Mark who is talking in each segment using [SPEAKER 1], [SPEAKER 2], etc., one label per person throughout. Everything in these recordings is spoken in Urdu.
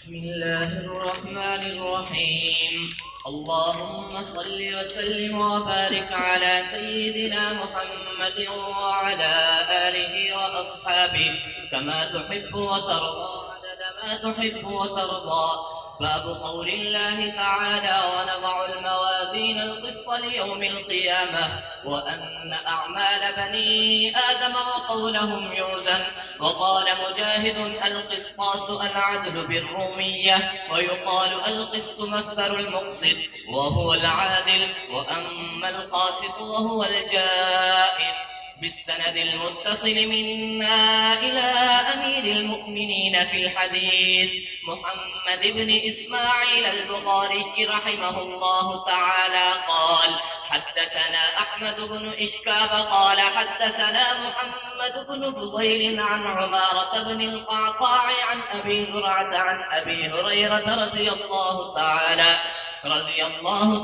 [SPEAKER 1] بسم الله الرحمن الرحيم. اللهم صل وسلم وبارك على سيدنا محمد وعلى آله وأصحابه كما تحب وترضى عدد ما تحب وترضى. باب قول الله تعالى: ونضع الموازين القسط ليوم القيامة وأن أعمال بني آدم وقولهم يوزن. وقال مجاهد: القسطاس العدل بالرومية، ويقال القسط مصدر المقسط وهو العادل، وأما القاسط وهو الجائر. بالسند المتصل منا إلى أمير المؤمنين في الحديث محمد بن إسماعيل البخاري رحمه الله تعالى قال: حدثنا أحمد بن إشكاب قال حدثنا محمد بن فضيل عن عمارة بن القعقاع عن أبي زرعة عن أبي هريرة رضي الله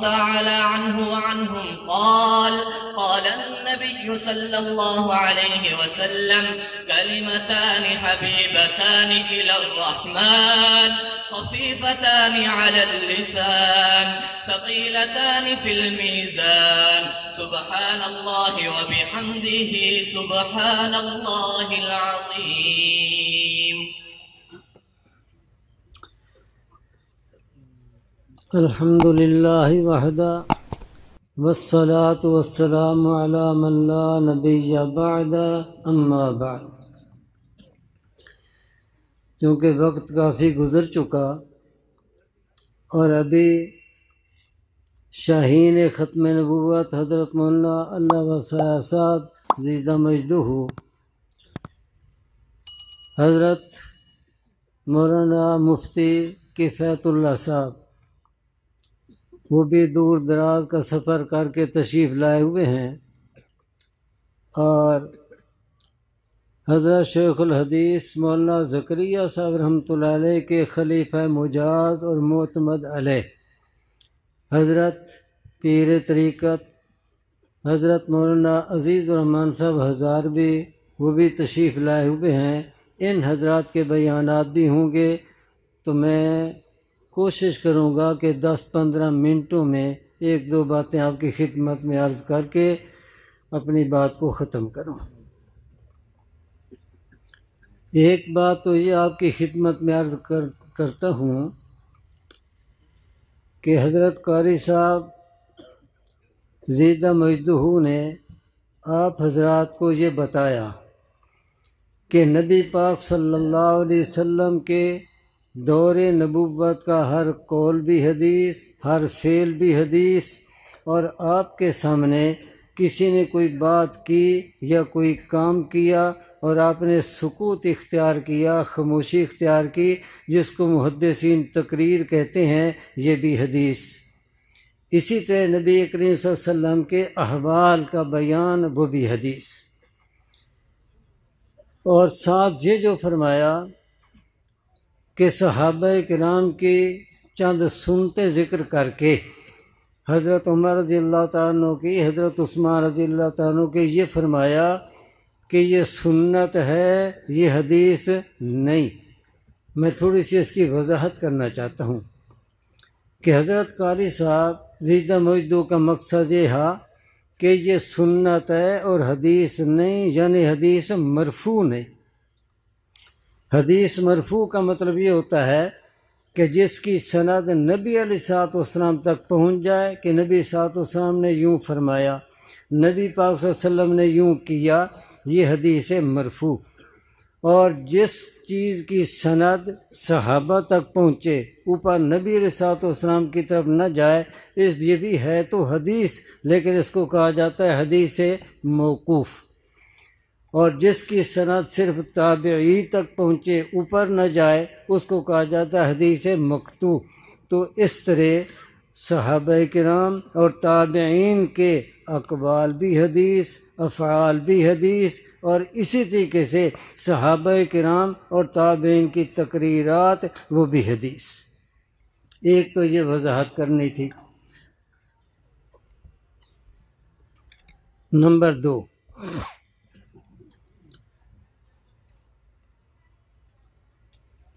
[SPEAKER 1] تعالى عنه وعنهم قال: قال النبي صلى الله عليه وسلم: كلمتان حبيبتان إلى الرحمن خفيفتان على اللسان ثقيلتان في الميزان، سبحان الله وبحمده سبحان الله العظيم.
[SPEAKER 2] الحمد للہ وحدہ والصلاة والسلام علی من لا نبی بعد اما بعد۔ چونکہ وقت کافی گزر چکا اور ابھی شاہین ختم نبوت حضرت مولانا اللہ وسعہ صاحب زیدہ مجدہ حضرت مولانا مفتی کفایت اللہ صاحب وہ بھی دور دراز کا سفر کر کے تشریف لائے ہوئے ہیں، اور حضرت شیخ الحدیث مولانا زکریا صاحب رحمۃ اللہ علیہ کے خلیفہ مجاز اور معتمد علیہ حضرت پیر طریقت حضرت مولانا عزیز الرحمن صاحب ہزاروی وہ بھی تشریف لائے ہوئے ہیں۔ ان حضرات کے بیانات بھی ہوں گے، تو میں کوشش کروں گا کہ 10-15 منٹوں میں ایک دو باتیں آپ کی خدمت میں عرض کر کے اپنی بات کو ختم کروں۔ ایک بات تو یہ آپ کی خدمت میں عرض کرتا ہوں کہ حضرت قاری صاحب زیدہ مجدہ نے آپ حضرات کو یہ بتایا کہ نبی پاک صلی اللہ علیہ وسلم کے دور نبوت کا ہر قول بھی حدیث، ہر فعل بھی حدیث، اور آپ کے سامنے کسی نے کوئی بات کی یا کوئی کام کیا اور آپ نے سکوت اختیار کیا، خاموشی اختیار کی، جس کو محدثین تقریر کہتے ہیں، یہ بھی حدیث۔ اسی طرح نبی کریم صلی اللہ علیہ وسلم کے احوال کا بیان وہ بھی حدیث۔ اور ساتھ یہ جو فرمایا کہ صحابہ کرام کی چند سنتیں ذکر کر کے حضرت عمر رضی اللہ تعالیٰ عنہ کی، حضرت عثمان رضی اللہ تعالیٰ عنہ کی، یہ فرمایا کہ یہ سنت ہے، یہ حدیث نہیں۔ میں تھوڑی سی اس کی وضاحت کرنا چاہتا ہوں کہ حضرت قاری صاحب زیدہ مجدہ کا مقصد یہ ہے کہ یہ سنت ہے اور حدیث نہیں، یعنی حدیث مرفوع نہیں۔ حدیث مرفوع کا مطلب یہ ہوتا ہے کہ جس کی سند نبی علیہ الصلوۃ والسلام تک پہنچ جائے کہ نبی صلی اللہ علیہ وسلم نے یوں فرمایا، نبی پاک صلی اللہ علیہ وسلم نے یوں کیا، یہ حدیث مرفوع۔ اور جس چیز کی سند صحابہ تک پہنچے، اوپر نبی علیہ الصلوۃ والسلام کی طرف نہ جائے، یہ بھی ہے تو حدیث، لیکن اس کو کہا جاتا ہے حدیث موقوف۔ اور جس کی سند صرف تابعی تک پہنچے، اوپر نہ جائے، اس کو کہا جاتا ہے حدیث مقطوع۔ تو اس طرح صحابہ کرام اور تابعین کے اقوال بھی حدیث، افعال بھی حدیث، اور اسی طریقے سے صحابہ کرام اور تابعین کی تقریرات وہ بھی حدیث۔ ایک تو یہ وضاحت کرنی تھی۔ نمبر 2،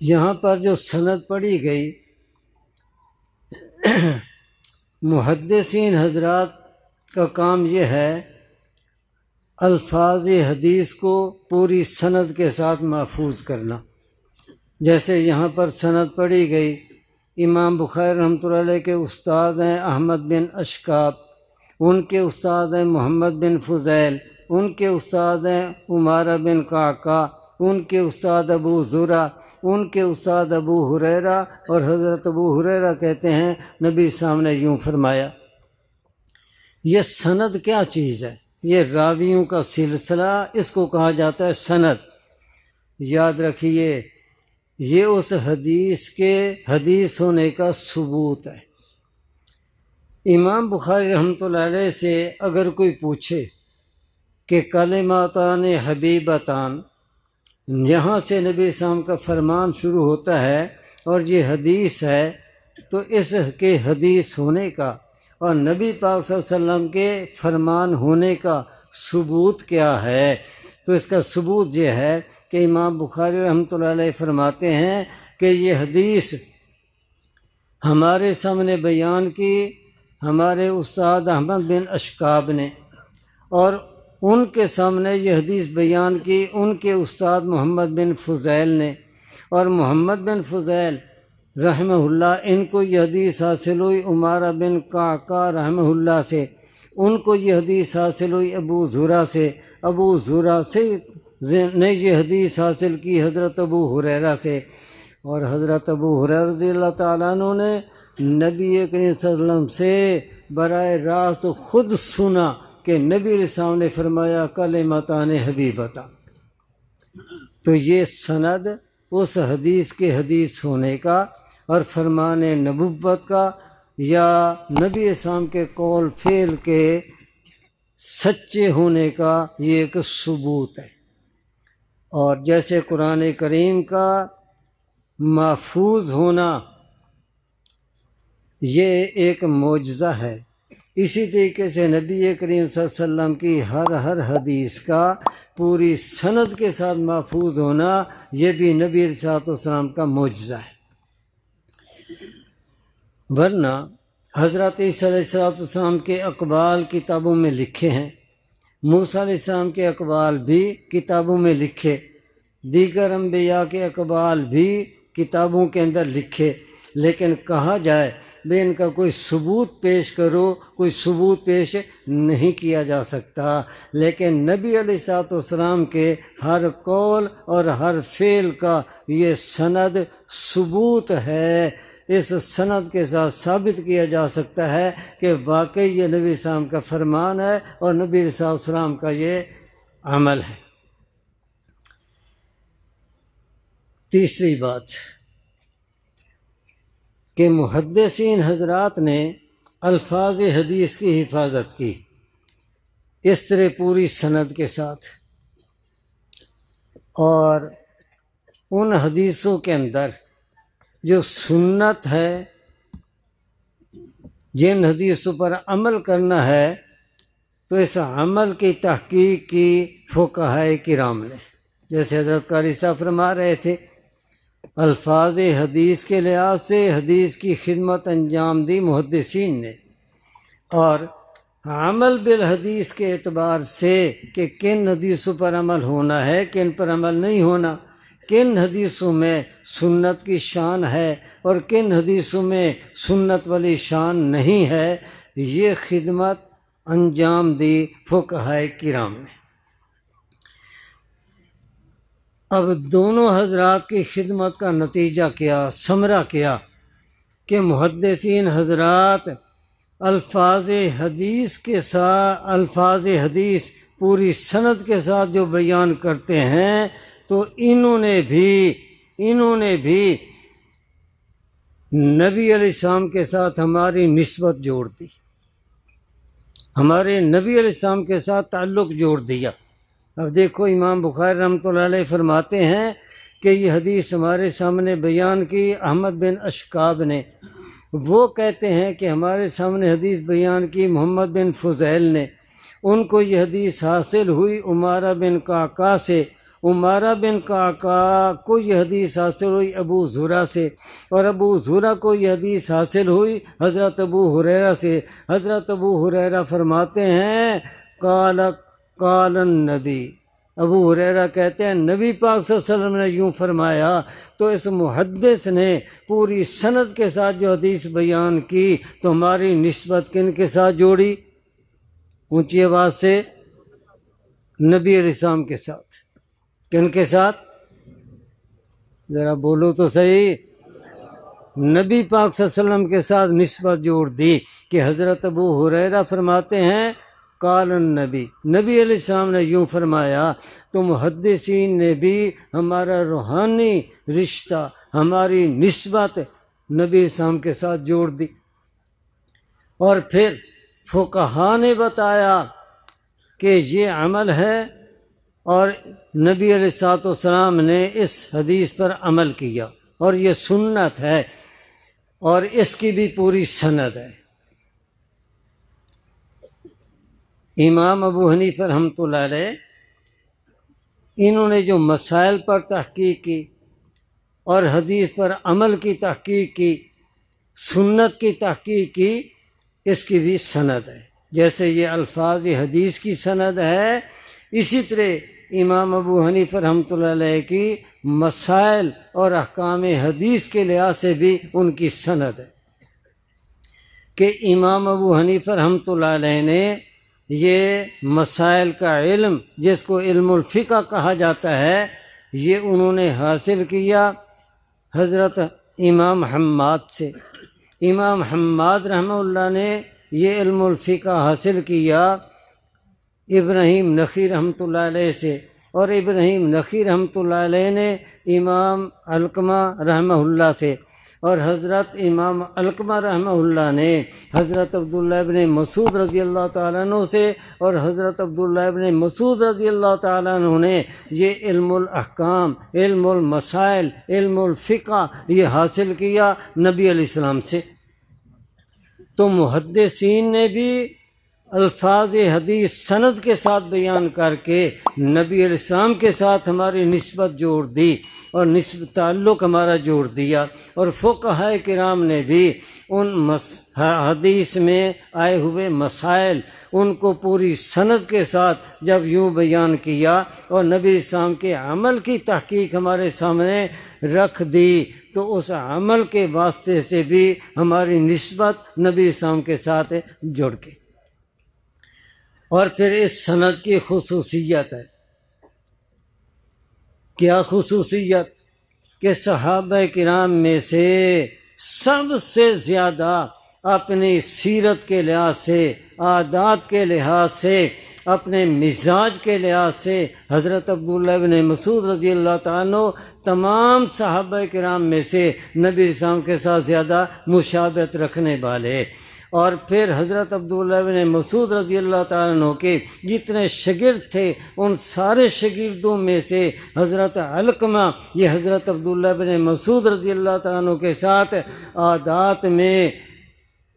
[SPEAKER 2] یہاں پر جو سند پڑھی گئی، محدثین حضرات کا کام یہ ہے الفاظ حدیث کو پوری سند کے ساتھ محفوظ کرنا۔ جیسے یہاں پر سند پڑھی گئی، امام بخاری رحمۃ اللہ علیہ کے استاد ہیں احمد بن اشکاب، ان کے استاد ہیں محمد بن فضیل، ان کے استاد ہیں عمارہ بن قعقاع، ان کے استاد ابو زرع، ان کے استاد ابو ہریرہ، اور حضرت ابو ہریرہ کہتے ہیں نبی صاحب نے یوں فرمایا۔ یہ سند کیا چیز ہے؟ یہ راویوں کا سلسلہ، اس کو کہا جاتا ہے سند۔ یاد رکھیے، یہ اس حدیث کے حدیث ہونے کا ثبوت ہے۔ امام بخاری رحمۃ اللہ علیہ سے اگر کوئی پوچھے کہ کلماتان حبیبتان، یہاں سے نبی صاحب کا فرمان شروع ہوتا ہے اور یہ حدیث ہے، تو اس کے حدیث ہونے کا اور نبی پاک صلی اللہ علیہ وسلم کے فرمان ہونے کا ثبوت کیا ہے؟ تو اس کا ثبوت یہ ہے کہ امام بخاری رحمۃ اللہ علیہ فرماتے ہیں کہ یہ حدیث ہمارے سامنے بیان کی ہمارے استاد احمد بن اشکاب نے، اور ان کے سامنے یہ حدیث بیان کی ان کے استاد محمد بن فضیل نے، اور محمد بن فضیل رحمہ اللہ ان کو یہ حدیث حاصل ہوئی عمارہ بن قعقاع رحمہ اللہ سے، ان کو یہ حدیث حاصل ہوئی ابو زرع سے، ابو زرع سے نے یہ حدیث حاصل کی حضرت ابو ہریرہ سے، اور حضرت ابو ہریرہ رضی اللہ تعالیٰ عنہ نے نبی کریم صلی اللہ علیہ وسلم سے براہ راست خود سنا کہ نبی علیہ السلام نے فرمایا کلمتان حبیبتان۔ تو یہ سند اس حدیث کے حدیث ہونے کا اور فرمان نبوت کا یا نبی اسلام کے قول فعل کے سچے ہونے کا یہ ایک ثبوت ہے۔ اور جیسے قرآن کریم کا محفوظ ہونا یہ ایک معجزہ ہے، اسی طریقے سے نبی کریم صلی اللہ علیہ وسلم کی ہر حدیث کا پوری سند کے ساتھ محفوظ ہونا یہ بھی نبی علیہ السلام کا معجزہ ہے۔ ورنہ حضرت عیسیٰ علیہ السلام کے اقوال کتابوں میں لکھے ہیں، موسیٰ علیہ السلام کے اقوال بھی کتابوں میں لکھے، دیگر انبیاء کے اقوال بھی کتابوں کے اندر لکھے، لیکن کہا جائے بے ان کا کوئی ثبوت پیش کرو، کوئی ثبوت پیش نہیں کیا جا سکتا۔ لیکن نبی علیہ السلام کے ہر قول اور ہر فعل کا یہ سند ثبوت ہے، اس سند کے ساتھ ثابت کیا جا سکتا ہے کہ واقعی یہ نبی السلام کا فرمان ہے اور نبی علیہ السلام کا یہ عمل ہے۔ تیسری بات کہ محدثین حضرات نے الفاظ حدیث کی حفاظت کی اس طرح پوری سند کے ساتھ، اور ان حدیثوں کے اندر جو سنت ہے، جن حدیثوں پر عمل کرنا ہے، تو اس عمل کی تحقیق کی فقہائے کرام نے، جیسے حضرت قاری صاحب فرما رہے تھے، الفاظ حدیث کے لحاظ سے حدیث کی خدمت انجام دی محدثین نے، اور عمل بالحدیث کے اعتبار سے کہ کن حدیثوں پر عمل ہونا ہے، کن پر عمل نہیں ہونا، کن حدیثوں میں سنت کی شان ہے اور کن حدیثوں میں سنت والی شان نہیں ہے، یہ خدمت انجام دی فقہائے کرام نے۔ اب دونوں حضرات کی خدمت کا نتیجہ کیا، ثمرہ کیا کہ محدثین حضرات الفاظ حدیث کے ساتھ، الفاظ حدیث پوری سند کے ساتھ جو بیان کرتے ہیں، تو انہوں نے بھی نبی علیہ السلام کے ساتھ ہماری نسبت جوڑ دی، ہمارے نبی علیہ السلام کے ساتھ تعلق جوڑ دیا۔ اب دیکھو امام بخاری رحمۃ اللہ علیہ فرماتے ہیں کہ یہ حدیث ہمارے سامنے بیان کی احمد بن اشکاب نے، وہ کہتے ہیں کہ ہمارے سامنے حدیث بیان کی محمد بن فضیل نے، ان کو یہ حدیث حاصل ہوئی عمارہ بن قعقاع سے، عمارہ بن قعقاع کو یہ حدیث حاصل ہوئی ابو زرع سے، اور ابو زرع کو یہ حدیث حاصل ہوئی حضرت ابو ہریرہ سے۔ حضرت ابو ہریرہ فرماتے ہیں قال النبی، ابو ہریرہ کہتے ہیں نبی پاک صلی اللہ علیہ وسلم نے یوں فرمایا۔ تو اس محدث نے پوری سند کے ساتھ جو حدیث بیان کی تو ہماری نسبت کن کے ساتھ جوڑی؟ اونچی آواز سے، نبی علیہ السلام کے ساتھ۔ کن کے ساتھ؟ ذرا بولو تو صحیح۔ نبی پاک صلی اللہ علیہ وسلم کے ساتھ نسبت جوڑ دی کہ حضرت ابو ہریرہ فرماتے ہیں قال النبی، نبی علیہ السلام نے یوں فرمایا۔ تو محدثین نے بھی ہمارا روحانی رشتہ، ہماری نسبت نبی علیہ السلام کے ساتھ جوڑ دی۔ اور پھر فقہا نے بتایا کہ یہ عمل ہے، اور نبی علیہ السلام نے اس حدیث پر عمل کیا، اور یہ سنت ہے، اور اس کی بھی پوری سند ہے۔ امام ابو حنیفہ رحمۃ اللہ علیہ انہوں نے جو مسائل پر تحقیق کی اور حدیث پر عمل کی تحقیق کی، سنت کی تحقیق کی، اس کی بھی سند ہے۔ جیسے یہ الفاظ حدیث کی سند ہے، اسی طرح امام ابو حنیفہ رحمۃ اللہ علیہ کی مسائل اور احکام حدیث کے لحاظ سے بھی ان کی سند ہے کہ امام ابو حنیفہ رحمۃ اللہ علیہ نے یہ مسائل کا علم، جس کو علم الفقہ کہا جاتا ہے، یہ انہوں نے حاصل کیا حضرت امام حماد سے۔ امام حماد رحمہ اللہ نے یہ علم الفقہ حاصل کیا ابراہیم نخعی رحمۃ اللہ علیہ سے، اور ابراہیم نخعی رحمۃ اللہ علیہ نے امام علقمہ رحمہ اللہ سے، اور حضرت امام علقمہ رحمہ اللہ نے حضرت عبداللہ ابن مسعود رضی اللہ تعالیٰ عنہ سے، اور حضرت عبداللہ ابن مسعود رضی اللہ تعالیٰ عنہ نے یہ علم الاحکام، علم المسائل، علم الفقہ یہ حاصل کیا نبی علیہ السلام سے۔ تو محدثین نے بھی الفاظ حدیث سند کے ساتھ بیان کر کے نبی علیہ السلام کے ساتھ ہماری نسبت جوڑ دی، اور نسبت تعلق ہمارا جوڑ دیا۔ اور فقہاء کرام نے بھی ان حدیث میں آئے ہوئے مسائل ان کو پوری سند کے ساتھ جب یوں بیان کیا اور نبی علیہ السلام کے عمل کی تحقیق ہمارے سامنے رکھ دی، تو اس عمل کے واسطے سے بھی ہماری نسبت نبی علیہ السلام کے ساتھ جڑ گئی۔ اور پھر اس سند کی خصوصیت ہے، کیا خصوصیت؟ کہ صحابہ کرام میں سے سب سے زیادہ اپنی سیرت کے لحاظ سے، عادات کے لحاظ سے، اپنے مزاج کے لحاظ سے حضرت عبداللہ بن مسعود رضی اللہ تعالیٰ عنہ تمام صحابہ کرام میں سے نبی علیہ السلام کے ساتھ زیادہ مشابہت رکھنے والے۔ اور پھر حضرت عبداللہ بن مسعود رضی اللہ تعالیٰ عنہ کے جتنے شاگرد تھے ان سارے شاگردوں میں سے حضرت علقمہ یہ حضرت عبداللہ بن مسعود رضی اللہ تعالیٰ عنہ کے ساتھ عادات میں،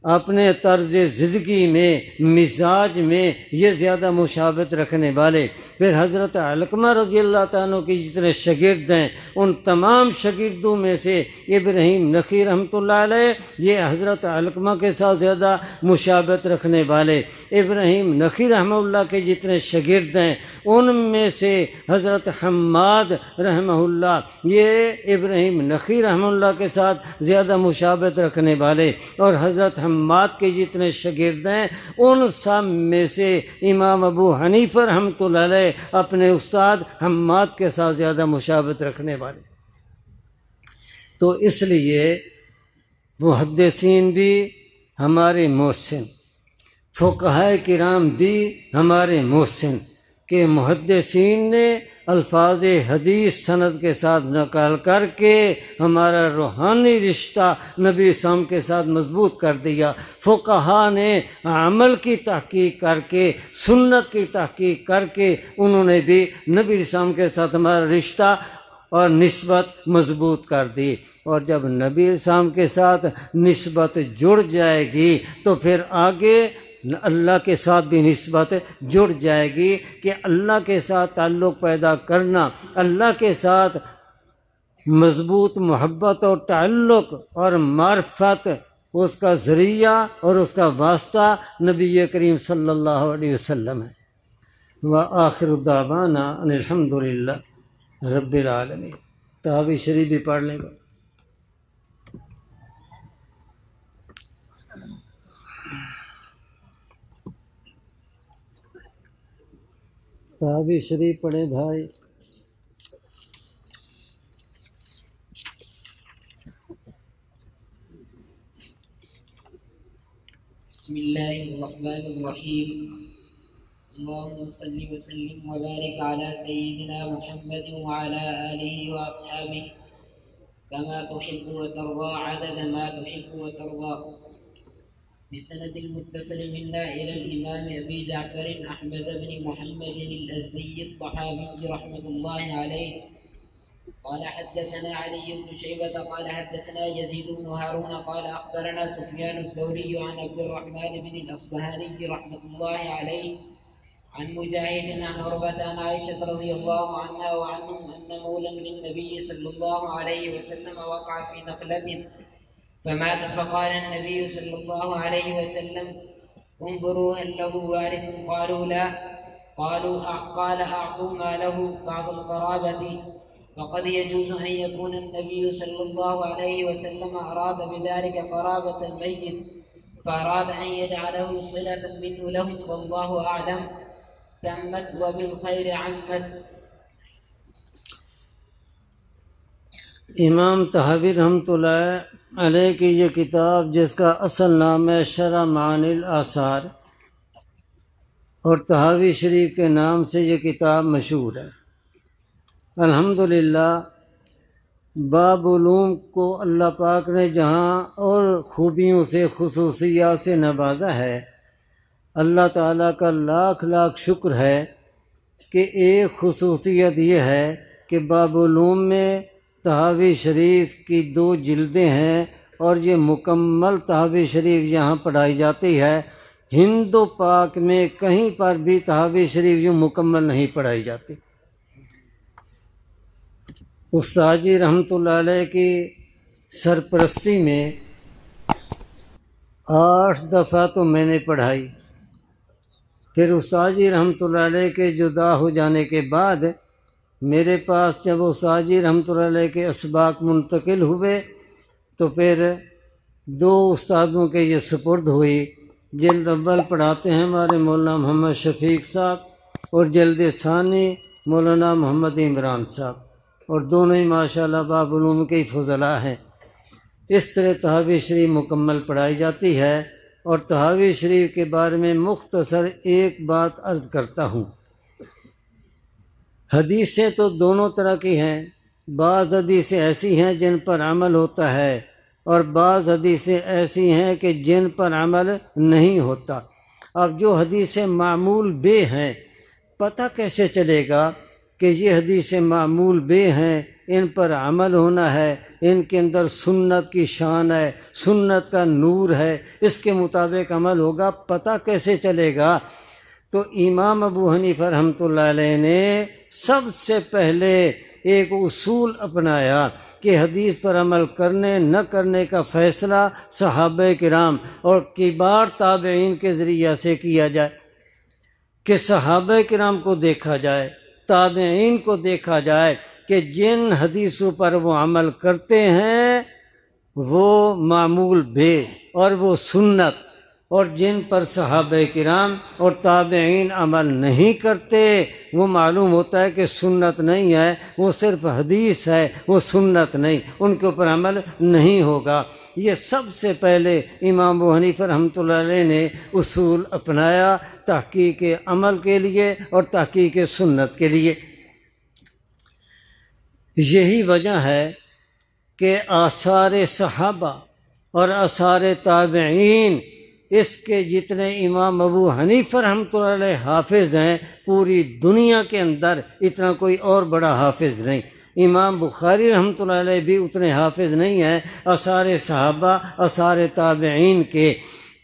[SPEAKER 2] اپنے طرز زندگی میں، مزاج میں یہ زیادہ مشابہت رکھنے والے۔ پھر حضرت علقمہ رضی اللہ تعالیٰ عنہ کے جتنے شاگرد ہیں ان تمام شاگردوں میں سے ابراہیم نخعی رحمۃ اللہ علیہ یہ حضرت علقمہ کے ساتھ زیادہ مشابہت رکھنے والے۔ ابراہیم نخعی رحمہ اللہ کے جتنے شاگرد ہیں ان میں سے حضرت حماد رحمہ اللہ یہ ابراہیم نخعی رحمہ اللہ کے ساتھ زیادہ مشابہت رکھنے والے، اور حضرت حماد کے جتنے شاگرد ہیں ان سب میں سے امام ابو حنیفہ رحمۃ اللہ علیہ اپنے استاد حماد کے ساتھ زیادہ مشابہت رکھنے والے۔ تو اس لیے محدثین بھی ہمارے محسن، فقہاء کرام بھی ہمارے محسن، کہ محدثین نے الفاظ حدیث سند کے ساتھ نقل کر کے ہمارا روحانی رشتہ نبی اسلام کے ساتھ مضبوط کر دیا۔ فقہا نے عمل کی تحقیق کر کے، سنت کی تحقیق کر کے انہوں نے بھی نبی اسلام کے ساتھ ہمارا رشتہ اور نسبت مضبوط کر دی۔ اور جب نبی اسلام کے ساتھ نسبت جڑ جائے گی تو پھر آگے اللہ کے ساتھ بھی نسبت جڑ جائے گی کہ اللہ کے ساتھ تعلق پیدا کرنا، اللہ کے ساتھ مضبوط محبت اور تعلق اور معرفت، اس کا ذریعہ اور اس کا واسطہ نبی کریم صلی اللہ علیہ وسلم ہے۔ وآخر دعوانا ان الحمد للہ رب العالمین۔ تحاوی شریف بھی پڑھ لیں گے۔ تحاوی شریف پڑھیں بھائی۔
[SPEAKER 3] بسم اللہ الرحمن الرحیم، اللہم صلی وسلم وبارک علی سیدنا محمد وعلی آلہ واصحابہ کما تحب وترضى عدد ما تحب وترضى، بالسند المتصل منا إلى الإمام أبي جعفر أحمد بن محمد الأزدي الطحاوي رحمة الله عليه قال حدثنا علي بن شيبة قال حدثنا يزيد بن هارون قال أخبرنا سفيان الثوري عن عبد الرحمن بن الأصبهاني رحمة الله عليه عن مجاهد عن عروة عن عائشة رضي الله عنها وعنهم أن مولا للنبي صلى الله عليه وسلم وقع في نخلة فمات، فقال النبي صلى الله عليه وسلم انظروا هل له وارث؟ قالوا لا. قال أعطوا ما له بعض القرابة، فقد يجوز أن يكون النبي صلى الله عليه وسلم أراد بذلك قرابة الميت فأراد أن يجعله صلة منه لهم، والله أعلم. تمت وبالخير عمت۔
[SPEAKER 2] امام طحاوی رحمۃ اللہ علیہ کی یہ کتاب، جس کا اصل نام ہے شرح معانی الآثار، اور طحاوی شریف کے نام سے یہ کتاب مشہور ہے۔ الحمدللہ باب علوم کو اللہ پاک نے جہاں اور خوبیوں سے، خصوصیات سے نوازا ہے، اللہ تعالیٰ کا لاکھ لاکھ شکر ہے کہ ایک خصوصیت یہ ہے کہ باب علوم میں طحاوی شریف کی 2 جلدیں ہیں، اور یہ مکمل طحاوی شریف یہاں پڑھائی جاتی ہے۔ ہند و پاک میں کہیں پر بھی طحاوی شریف یوں مکمل نہیں پڑھائی جاتی۔ استاد جی رحمۃ اللہ علیہ کی سرپرستی میں 8 دفعہ تو میں نے پڑھائی، پھر استاد جی رحمۃ اللہ علیہ کے جدا ہو جانے کے بعد میرے پاس جب استاد جی رحمۃ اللہ علیہ کے اسباق منتقل ہوئے تو پھر 2 استادوں کے یہ سپرد ہوئی۔ جلد اول پڑھاتے ہیں ہمارے مولانا محمد شفیق صاحب، اور جلد ثانی مولانا محمد عمران صاحب، اور دونوں ہی ماشاءاللہ باب علوم کے فضلاء ہیں۔ اس طرح طحاوی شریف مکمل پڑھائی جاتی ہے۔ اور طحاوی شریف کے بارے میں مختصر ایک بات عرض کرتا ہوں۔ حدیثیں تو دونوں طرح کی ہیں، بعض حدیثیں ایسی ہیں جن پر عمل ہوتا ہے، اور بعض حدیثیں ایسی ہیں کہ جن پر عمل نہیں ہوتا۔ اب جو حدیثیں معمول بے ہیں، پتہ کیسے چلے گا کہ یہ حدیثیں معمول بے ہیں، ان پر عمل ہونا ہے، ان کے اندر سنت کی شان ہے، سنت کا نور ہے، اس کے مطابق عمل ہوگا، پتہ کیسے چلے گا؟ تو امام ابو حنیفہ رحمۃ اللہ علیہ نے سب سے پہلے ایک اصول اپنایا کہ حدیث پر عمل کرنے نہ کرنے کا فیصلہ صحابہ کرام اور کبار تابعین کے ذریعہ سے کیا جائے، کہ صحابہ کرام کو دیکھا جائے، تابعین کو دیکھا جائے کہ جن حدیثوں پر وہ عمل کرتے ہیں وہ معمول بے اور وہ سنت، اور جن پر صحابہ کرام اور تابعین عمل نہیں کرتے وہ معلوم ہوتا ہے کہ سنت نہیں ہے، وہ صرف حدیث ہے، وہ سنت نہیں، ان کے اوپر عمل نہیں ہوگا۔ یہ سب سے پہلے امام ابو حنیفہ رحمۃ اللہ علیہ نے اصول اپنایا تحقیق عمل کے لیے اور تحقیق سنت کے لیے۔ یہی وجہ ہے کہ آثار صحابہ اور آثار تابعین، اس کے جتنے امام ابو حنیفہ رحمۃ اللہ علیہ حافظ ہیں پوری دنیا کے اندر اتنا کوئی اور بڑا حافظ نہیں۔ امام بخاری رحمۃ اللہ علیہ بھی اتنے حافظ نہیں ہیں آثار صحابہ آثار تابعین کے،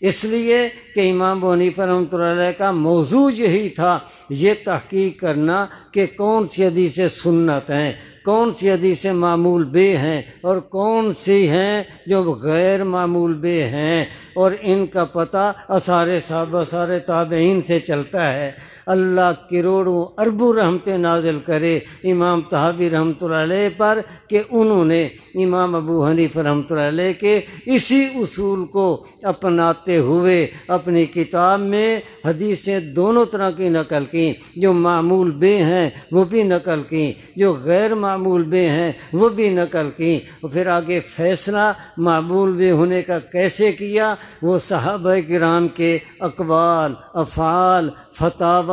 [SPEAKER 2] اس لیے کہ امام ابو حنیفہ رحمۃ اللہ علیہ کا موضوع یہی تھا، یہ تحقیق کرنا کہ کون سی حدیث سنت ہیں، کون سی حدیث معمول بے ہیں اور کون سی ہیں جو غیر معمول بے ہیں، اور ان کا پتہ آثار صحابہ آثار تابعین سے چلتا ہے۔ اللہ کروڑوں اربوں رحمتیں نازل کرے امام طحاوی رحمۃ اللہ علیہ پر کہ انہوں نے امام ابو حنیفہ رحمۃ اللہ علیہ کے اسی اصول کو اپناتے ہوئے اپنی کتاب میں حدیثیں دونوں طرح کی نقل کیں، جو معمول بے ہیں وہ بھی نقل کیں، جو غیر معمول بے ہیں وہ بھی نقل کیں، اور پھر آگے فیصلہ معمول بے ہونے کا کیسے کیا، وہ صحابہ کرام کے اقوال، افعال، فتاوی،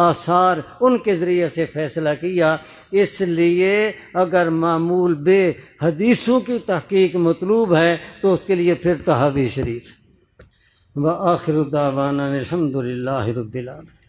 [SPEAKER 2] آثار، ان کے ذریعے سے فیصلہ کیا۔ اس لیے اگر معمول بے حدیثوں کی تحقیق مطلوب ہے تو اس کے لیے پھر طحاوی شریف۔ وآخر دعوانا الحمد للہ رب العالمین۔